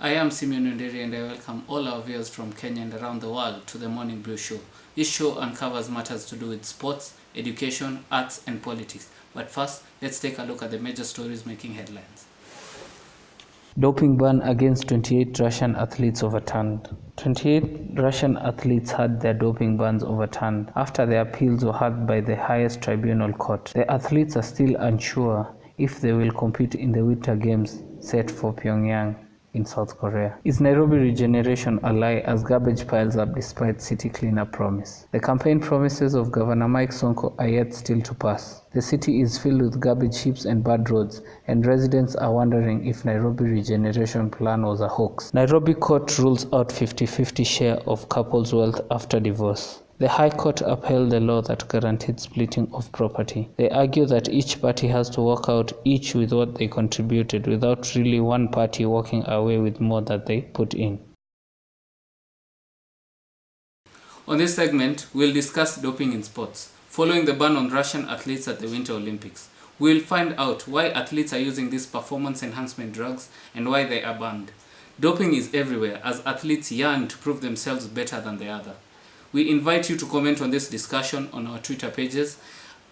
I am Onderi and I welcome all our viewers from Kenya and around the world to the Morning Brew Show. This show uncovers matters to do with sports, education, arts and politics. But first, let's take a look at the major stories making headlines. Doping ban against 28 Russian athletes overturned. 28 Russian athletes had their doping bans overturned after their appeals were heard by the highest tribunal court. The athletes are still unsure if they will compete in the Winter Games set for Pyongyang in South Korea. Is Nairobi regeneration a lie as garbage piles up despite city cleanup promise? The campaign promises of Governor Mike Sonko are yet still to pass. The city is filled with garbage heaps and bad roads, and residents are wondering if Nairobi regeneration plan was a hoax. Nairobi court rules out 50-50 share of couples' wealth after divorce. The High Court upheld the law that guaranteed splitting of property. They argue that each party has to work out each with what they contributed without really one party walking away with more that they put in. On this segment, we'll discuss doping in sports. Following the ban on Russian athletes at the Winter Olympics, we'll find out why athletes are using these performance enhancement drugs and why they are banned. Doping is everywhere as athletes yearn to prove themselves better than the other. We invite you to comment on this discussion on our Twitter pages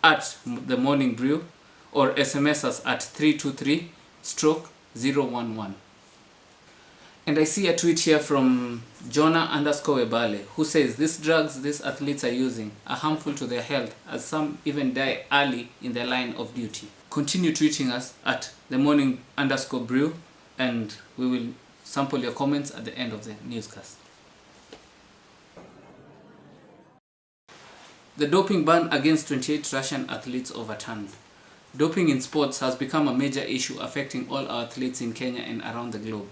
at The Morning Brew or SMS us at 323-011. And I see a tweet here from Jonah_Webale who says these drugs these athletes are using are harmful to their health as some even die early in their line of duty. Continue tweeting us at The Morning_Brew and we will sample your comments at the end of the newscast. The doping ban against 28 Russian athletes overturned. Doping in sports has become a major issue affecting all our athletes in Kenya and around the globe.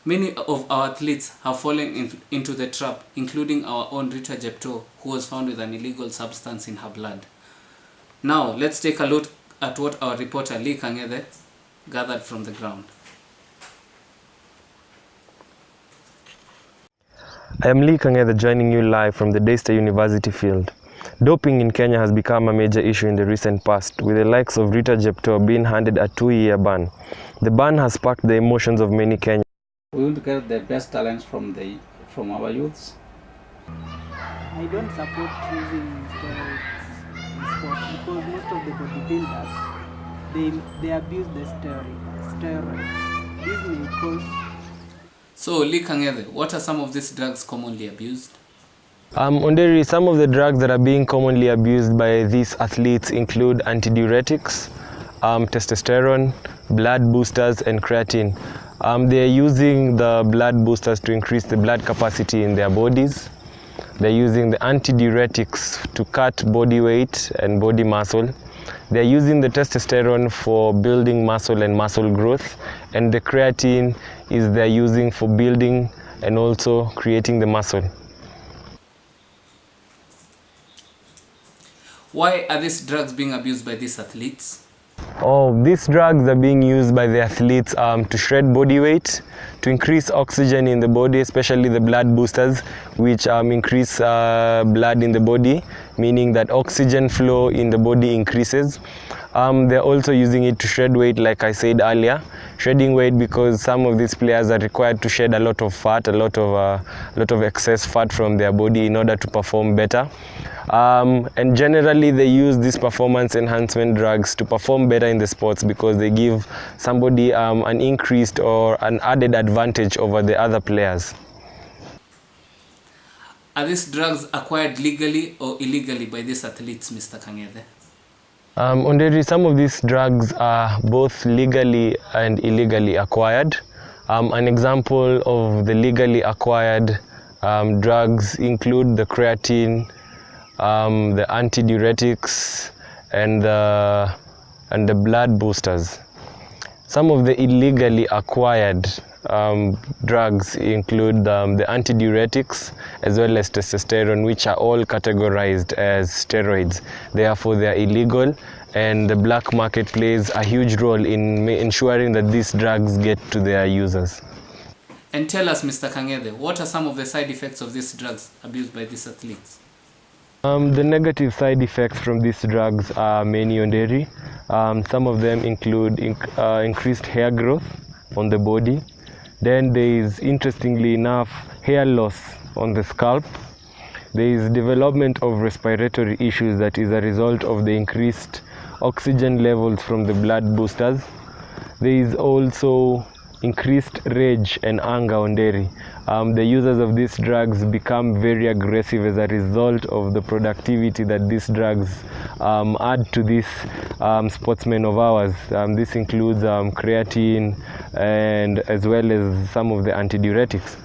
Many of our athletes have fallen into the trap, including our own Rita Jepto, who was found with an illegal substance in her blood. Now, let's take a look at what our reporter Lee Kangede gathered from the ground. I am Lee Kangede joining you live from the Daystar University field. Doping in Kenya has become a major issue in the recent past, with the likes of Rita Jepto being handed a 2-year ban. The ban has sparked the emotions of many Kenyans. We want to get the best talents from our youths. I don't support using steroids in sport because most of the bodybuilders they abuse the steroids. This may cause. So, Lee Kangede, what are some of these drugs commonly abused? Onderi, some of the drugs that are being commonly abused by these athletes include antidiuretics, testosterone, blood boosters, and creatine. They are using the blood boosters to increase the blood capacity in their bodies. They're using the antidiuretics to cut body weight and body muscle. They're using the testosterone for building muscle and muscle growth, and the creatine is they're using for building and also creating the muscle. Why are these drugs being abused by these athletes? These drugs are being used by the athletes to shred body weight, to increase oxygen in the body, especially the blood boosters, which increase blood in the body, meaning that oxygen flow in the body increases. They're also using it to shred weight, like I said earlier, shredding weight because some of these players are required to shed a lot of fat, a lot of excess fat from their body in order to perform better. And generally they use these performance enhancement drugs to perform better in the sports because they give somebody an increased or an added advantage over the other players. Are these drugs acquired legally or illegally by these athletes, Mr. Kangede? Onderi, some of these drugs are both legally and illegally acquired. An example of the legally acquired drugs include the creatine, the antidiuretics, and the blood boosters. Some of the illegally acquired drugs include the antidiuretics as well as testosterone, which are all categorized as steroids. Therefore, they are illegal, and the black market plays a huge role in ensuring that these drugs get to their users. And tell us, Mr. Kangede, what are some of the side effects of these drugs abused by these athletes? The negative side effects from these drugs are many, Onderi. Some of them include increased hair growth on the body, Then there is, interestingly enough, hair loss on the scalp. There is development of respiratory issues that is a result of the increased oxygen levels from the blood boosters. There is also increased rage and anger on dairy. The users of these drugs become very aggressive as a result of the productivity that these drugs add to these sportsmen of ours. This includes creatine and as well as some of the antidiuretics.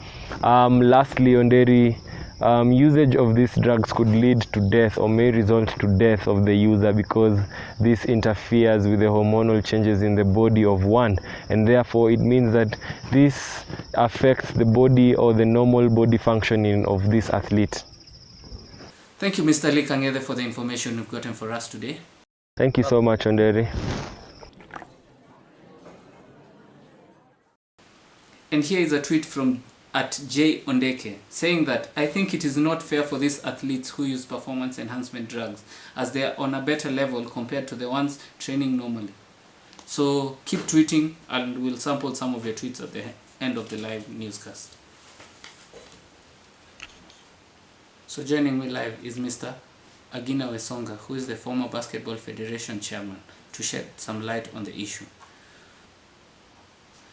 Lastly, on dairy, usage of these drugs could lead to death or may result to death of the user because this interferes with the hormonal changes in the body of one, and therefore it means that this affects the body or the normal body functioning of this athlete. Thank you, Mr. Lee Kangede, for the information you've gotten for us today. Thank you so much, Onderi. And here is a tweet from @J Ondeke saying that I think it is not fair for these athletes who use performance enhancement drugs as they are on a better level compared to the ones training normally. So keep tweeting and we'll sample some of your tweets at the end of the live newscast. So joining me live is Mr. Agina Wesonga, who is the former Basketball Federation chairman, to shed some light on the issue.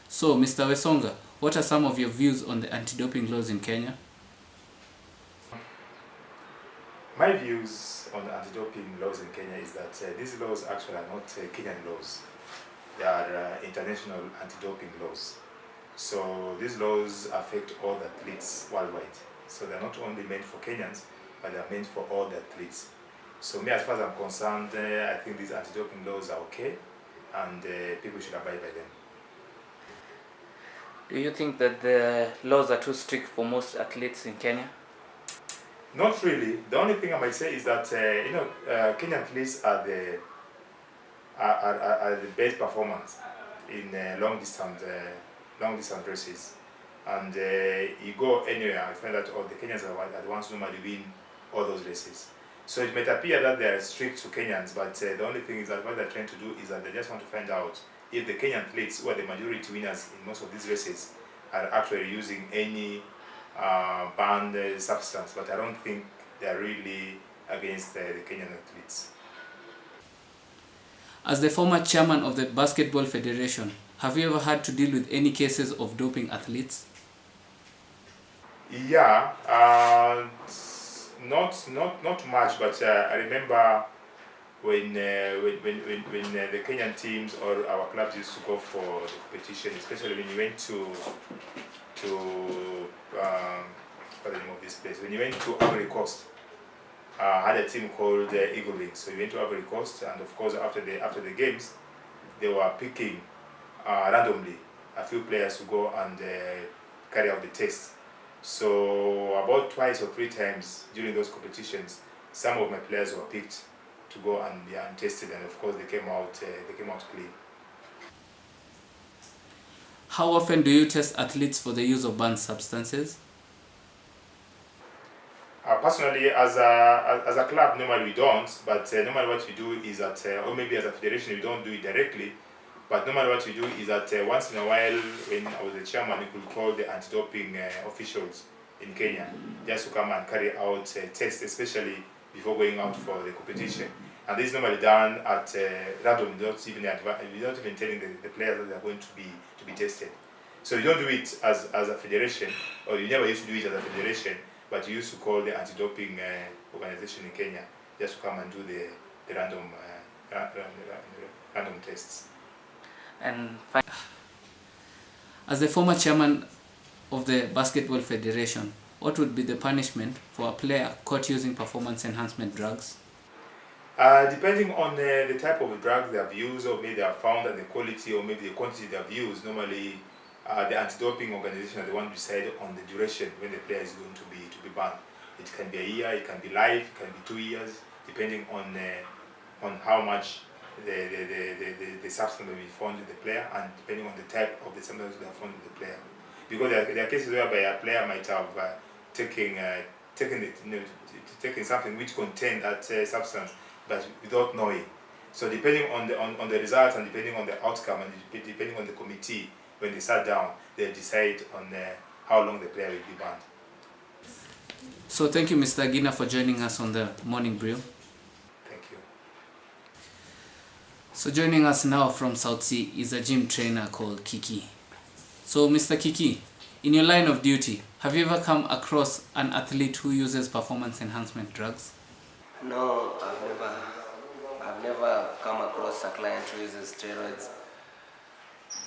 So Mr. Wesonga, what are some of your views on the anti-doping laws in Kenya? My views on the anti-doping laws in Kenya is that these laws actually are not Kenyan laws. They are international anti-doping laws. So these laws affect all the athletes worldwide. So they're not only meant for Kenyans, but they're meant for all the athletes. So me, as far as I'm concerned, I think these anti-doping laws are okay, and people should abide by them. Do you think that the laws are too strict for most athletes in Kenya? Not really. The only thing I might say is that Kenyan athletes are the best performers in long distance races, and you go anywhere, I find that all the Kenyans are the ones who normally win all those races. So it might appear that they are strict to Kenyans, but the only thing is that what they're trying to do is that they just want to find out if the Kenyan athletes, who are the majority winners in most of these races, are actually using any banned substance. But I don't think they are really against the Kenyan athletes. As the former chairman of the Basketball Federation, have you ever had to deal with any cases of doping athletes? Yeah, not much, but I remember when the Kenyan teams or our clubs used to go for the competition, especially when you went to what's the name of this place? When you went to Ivory Coast, had a team called Eagle Wings. So you went to Ivory Coast, and of course after the games, they were picking randomly a few players to go and carry out the test. So about twice or three times during those competitions, some of my players were picked to go and be tested, and of course they came out clean. How often do you test athletes for the use of banned substances? Personally, as a club, normally we don't, but normally what we do is that, or maybe as a federation, we don't do it directly, but normally what we do is that once in a while, when I was the chairman, we could call the anti-doping officials in Kenya just to come and carry out tests, especially before going out for the competition. And this is normally done at random, without even telling the players that they are going to be tested. So you don't do it as a federation, or you never used to do it as a federation, but you used to call the anti-doping organization in Kenya just to come and do the random tests. And as the former chairman of the Basketball Federation, what would be the punishment for a player caught using performance enhancement drugs? Depending on the type of drug they have used, or maybe they have found, and the quality or maybe the quantity they have used, normally the anti-doping organization are the one who decide on the duration when the player is going to be banned. It can be a year, it can be life, it can be 2 years, depending on how much the substance will be found in the player, and depending on the type of the substance they have found in the player. Because there are cases whereby a player might have taken something which contained that substance, but without knowing. So depending on the results, and depending on the outcome, and depending on the committee when they sat down, they decide on how long the player will be banned. So thank you, Mr. Gina, for joining us on the Morning Brew. Thank you. So joining us now from South Sea is a gym trainer called Kiki. So Mr. Kiki, in your line of duty, have you ever come across an athlete who uses performance enhancement drugs? No, I've never come across a client who uses steroids,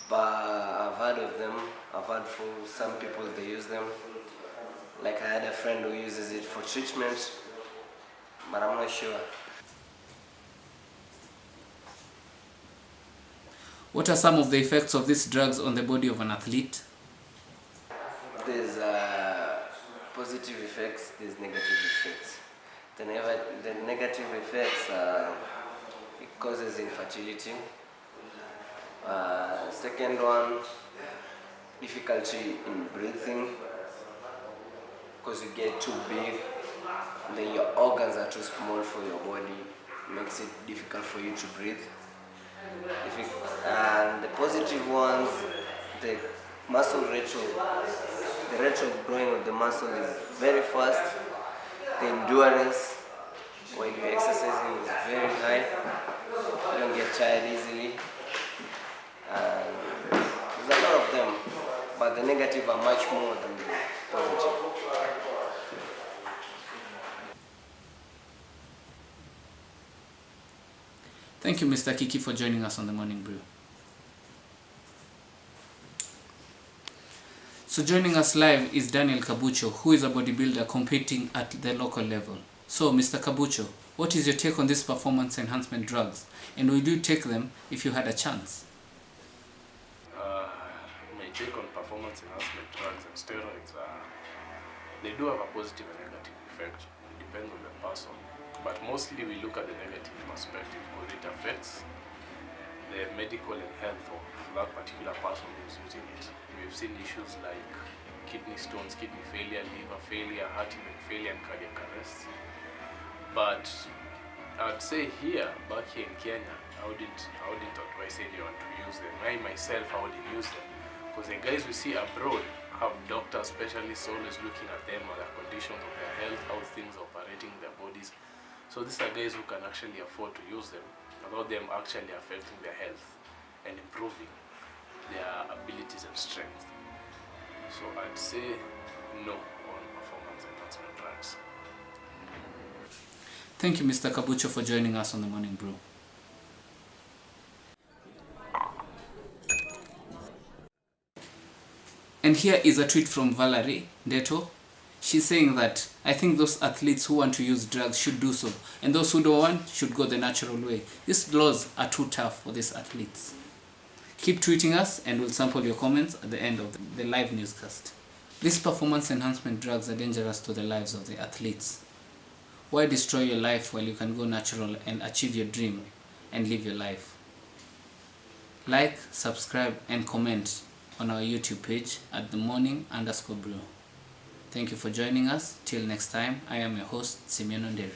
but I've heard of them. I've heard for some people they use them. Like I had a friend who uses it for treatment, but I'm not sure. What are some of the effects of these drugs on the body of an athlete? There's positive effects, there's negative effects. The negative effects it causes infertility. Second one, difficulty in breathing because you get too big, then your organs are too small for your body, makes it difficult for you to breathe. And the positive ones, the muscle rate the rate of growing of the muscle is very fast. The endurance when you're exercising is very high. You don't get tired easily. And there's a lot of them, but the negative are much more than the positive. Thank you, Mr. Kiki, for joining us on the Morning Brew. So joining us live is Daniel Kabucho, who is a bodybuilder competing at the local level. So, Mr. Kabucho, what is your take on these performance enhancement drugs, and would you take them if you had a chance? My take on performance enhancement drugs and steroids, they do have a positive and negative effect. It depends on the person, but mostly we look at the negative perspective because it affects the medical and health of that particular person who's using it. We've seen issues like kidney stones, kidney failure, liver failure, heart failure, and cardiac arrest. But I'd say back here in Kenya, I wouldn't advise anyone to use them. I myself, I wouldn't use them because the guys we see abroad have doctors, specialists always looking at them or the conditions of their health, how things are operating in their bodies. So these are guys who can actually afford to use them without them actually affecting their health and improving their abilities and strength. So I'd say no on performance enhancement drugs. Thank you, Mr. Kabucho, for joining us on the Morning Brew. And here is a tweet from Valerie Deto. She's saying that, I think those athletes who want to use drugs should do so, and those who don't want should go the natural way. These laws are too tough for these athletes. Keep tweeting us and we'll sample your comments at the end of the live newscast. These performance enhancement drugs are dangerous to the lives of the athletes. Why destroy your life while you can go natural and achieve your dream and live your life? Like, subscribe and comment on our YouTube page at @themorning_brew. Thank you for joining us. Till next time, I am your host, Simeon Onderi.